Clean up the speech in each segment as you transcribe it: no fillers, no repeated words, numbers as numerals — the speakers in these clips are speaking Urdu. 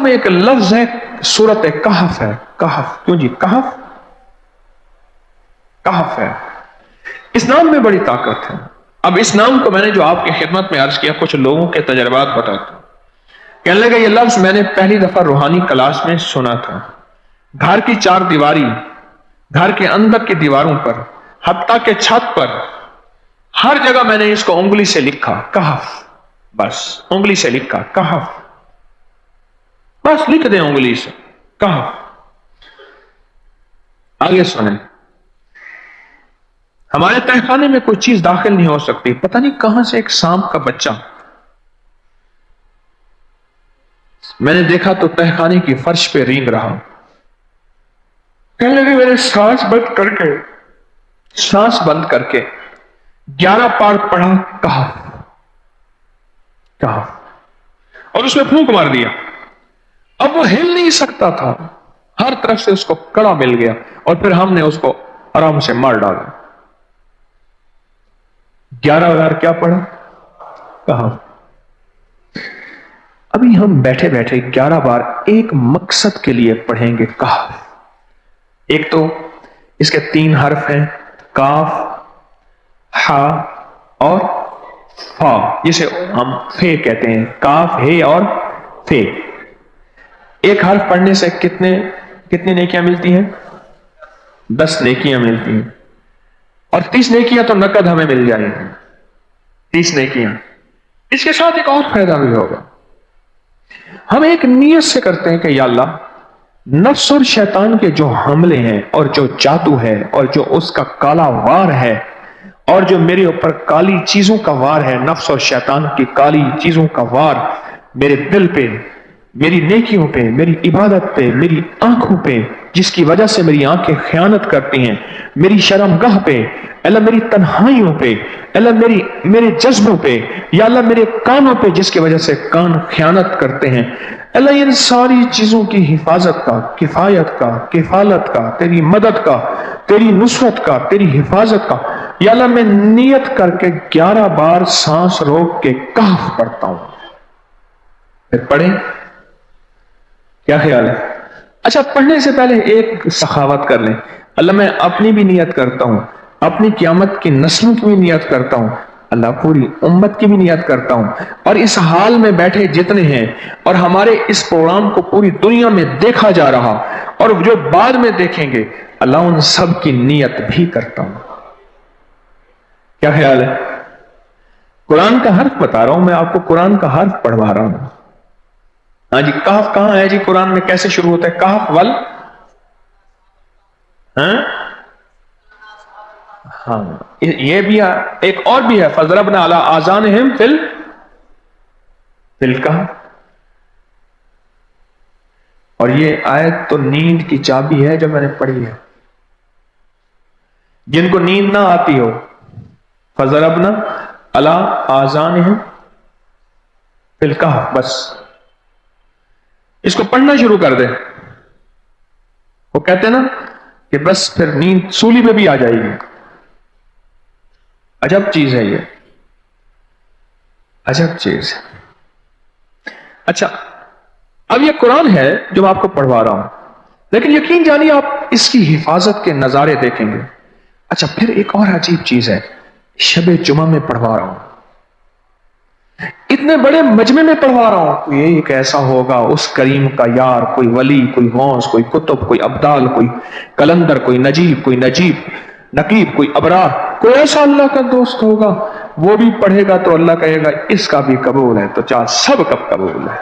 میں ایک لفظ ہے سورۃ کہف ہے. کہف کیوں جی؟ کہف کہف ہے. اس نام میں بڑی طاقت ہے. اب اس نام کو میں نے جو آپ کی خدمت میں عرض کیا، کچھ لوگوں کے تجربات بتاتا ہوں. کہنے لگا یہ لفظ میں نے پہلی دفعہ روحانی کلاس میں سنا تھا. گھر کی چار دیواری، گھر کے اندر کی دیواروں پر، حتیٰ کہ چھت پر، ہر جگہ میں نے اس کو انگلی سے لکھا کہف. بس انگلی سے لکھا کہف، بس لکھ دیں انگلی سے کہف. آگے سنیں. ہمارے تہخانے میں کوئی چیز داخل نہیں ہو سکتی. پتہ نہیں کہاں سے ایک سانپ کا بچہ میں نے دیکھا تو تہخانے کی فرش پہ رینگ رہا. کہنے لگے میں نے سانس بند کر کے 11 بار پڑھا کہف کہف، اور اس میں پھونک مار دیا. اب وہ ہل نہیں سکتا تھا، ہر طرف سے اس کو کڑا مل گیا، اور پھر ہم نے اس کو آرام سے مار ڈالا. 11 بار کیا پڑھا؟ کہف. ابھی ہم بیٹھے بیٹھے 11 بار ایک مقصد کے لیے پڑھیں گے کہف. ایک تو اس کے 3 حرف ہیں، کاف، ہا اور فا، جسے ہم فے کہتے ہیں. کاف، ہے اور فے. ایک حرف پڑھنے سے کتنی نیکیاں ملتی ہیں؟ 10 نیکیاں ملتی ہیں. اور 30 نیکیاں تو نقد ہمیں مل جائیں گی. 30 نیکیاں. اس کے ساتھ ایک اور فائدہ بھی ہوگا. ہم ایک نیت سے کرتے ہیں کہ یا اللہ، نفس اور شیطان کے جو حملے ہیں اور جو جادو ہے اور جو اس کا کالا وار ہے اور جو میرے اوپر کالی چیزوں کا وار ہے، نفس اور شیطان کی کالی چیزوں کا وار میرے دل پہ، میری نیکیوں پہ، میری عبادت پہ، میری آنکھوں پہ، جس کی وجہ سے میری آنکھیں خیانت کرتی ہیں، میری شرمگاہ پہ، اللہ میری تنہائیوں پہ، اللہ میرے جذبوں پہ، یا اللہ میرے کانوں پہ جس کی وجہ سے کان خیانت کرتے ہیں، اللہ ان ساری چیزوں کی حفاظت کا، کفایت کا، کفالت کا، تیری مدد کا، تیری نصرت کا، تیری حفاظت کا، یا اللہ میں نیت کر کے 11 بار سانس روک کے کہف پڑھتا ہوں. پھر پڑھیں. کیا خیال ہے؟ اچھا، پڑھنے سے پہلے ایک سخاوت کر لیں. اللہ میں اپنی بھی نیت کرتا ہوں، اپنی قیامت کی نسلوں کی بھی نیت کرتا ہوں، اللہ پوری امت کی بھی نیت کرتا ہوں، اور اس حال میں بیٹھے جتنے ہیں اور ہمارے اس پروگرام کو پوری دنیا میں دیکھا جا رہا اور جو بعد میں دیکھیں گے، اللہ ان سب کی نیت بھی کرتا ہوں. کیا خیال ہے؟ قرآن کا حرف بتا رہا ہوں میں آپ کو، قرآن کا حرف پڑھوا رہا ہوں. ہاں جی، کہف کہاں ہے جی قرآن میں؟ کیسے شروع ہوتا ہے کہف؟ ول ہاں، یہ بھی ایک اور بھی ہے، فضربنا علی آذانہم فی الکہف. اور یہ آیت تو نیند کی چابی ہے جو میں نے پڑھی ہے. جن کو نیند نہ آتی ہو، فضربنا علی آذانہم فی الکہف، بس اس کو پڑھنا شروع کر دے. وہ کہتے ہیں نا کہ بس پھر نیند سولی پہ بھی آ جائے گی. عجب چیز ہے یہ، عجب چیز. اچھا، اب یہ قرآن ہے جو میں آپ کو پڑھوا رہا ہوں، لیکن یقین جانیے آپ اس کی حفاظت کے نظارے دیکھیں گے. اچھا، پھر ایک اور عجیب چیز ہے، شب جمعہ میں پڑھوا رہا ہوں، اتنے بڑے مجمع میں پڑھوا رہا ہوں. یہ ایک ایسا ہوگا اس کریم کا یار، کوئی ولی، کوئی غوث، کوئی قطب، کوئی ابدال، کوئی کلندر، کوئی نجیب، کوئی نقیب، کوئی ابرار، کوئی ایسا اللہ کا دوست ہوگا، وہ بھی پڑھے گا تو اللہ کہے گا اس کا بھی قبول ہے. تو چاہ سب کب قبول ہے.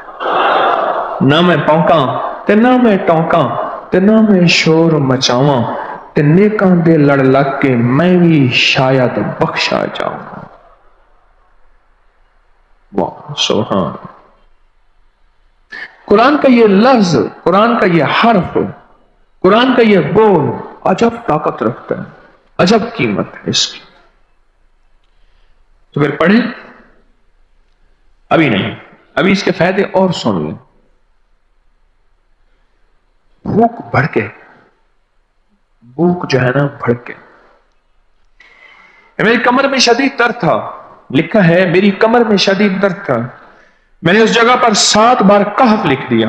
نہ میں پونکاں تے نہ میں ٹونکاں تے نہ میں شور مچاواں تے نیکاں دے لڑ لگ کے میں بھی شاید بخشا جاؤں. واہ سبحان. قرآن کا یہ لفظ، قرآن کا یہ حرف، قرآن کا یہ بول عجب طاقت رکھتا ہے، عجب قیمت ہے اس کی. تو پھر پڑھیں. ابھی نہیں، ابھی اس کے فائدے اور سن لیں. بھوک بڑھ کے، بھوک جو ہے نا بڑھ کے. میری کمر میں شدید درد تھا، لکھا ہے میری کمر میں شدید درد تھا. میں نے اس جگہ پر 7 بار کہف لکھ دیا.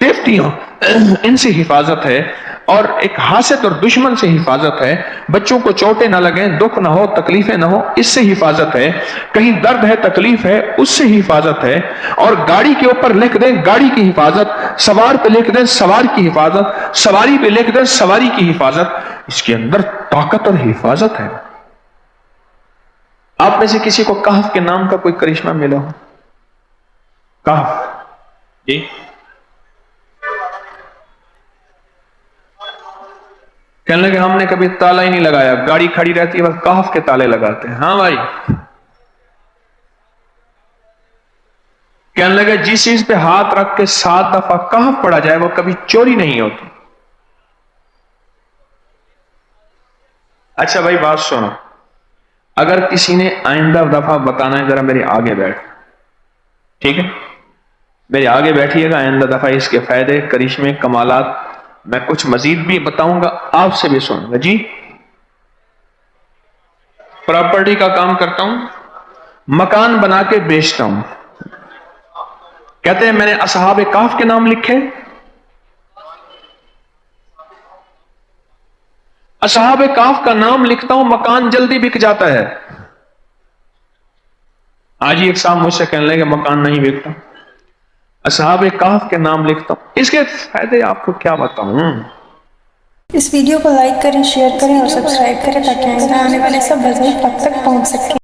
دیوتیوں ان سے حفاظت ہے، اور ایک حاسد اور دشمن سے حفاظت ہے، بچوں کو چوٹیں نہ لگیں، دکھ نہ ہو، تکلیفیں نہ ہو، اس سے حفاظت ہے، کہیں درد ہے، تکلیف ہے، اس سے حفاظت ہے، اور گاڑی کے اوپر لکھ دیں گاڑی کی حفاظت، سوار پہ لکھ دیں سوار کی حفاظت، سواری پہ لکھ دیں سواری کی حفاظت، اس کے اندر طاقت اور حفاظت ہے۔ آپ میں سے کسی کو کہف کے نام کا کوئی کرشمہ ملا ہو؟ کہف، جی کہنے لگے ہم نے کبھی تالا ہی نہیں لگایا، گاڑی کھڑی رہتی ہے بس کہف کے تالے لگاتے ہیں۔ ہاں بھائی، کہنے لگے جس چیز پہ ہاتھ رکھ کے 7 دفعہ کہف پڑا جائے وہ کبھی چوری نہیں ہوتی۔ اچھا بھائی بات سنو، اگر کسی نے آئندہ دفعہ بتانا ہے، ذرا میرے آگے بیٹھ، ٹھیک ہے؟ میرے آگے بیٹھیے گا، آئندہ دفعہ اس کے فائدے، کرشمے، کمالات میں کچھ مزید بھی بتاؤں گا، آپ سے بھی سنوں گا۔ جی، پراپرٹی کا کام کرتا ہوں، مکان بنا کے بیچتا ہوں۔ کہتے ہیں میں نے اصحاب کہف کے نام لکھے، اصحاب کہف کا نام لکھتا ہوں، مکان جلدی بک جاتا ہے۔ آج ہی ایک صاحب مجھ سے کہنے لگے مکان نہیں بکتا، اصحاب کہف کے نام لکھتا ہوں، اس کے فائدے آپ کو کیا بتاؤں۔ اس ویڈیو کو لائک کریں، شیئر کریں اور سبسکرائب کریں تاکہ آنے والے سب وظائف آپ تک پہنچ سکیں۔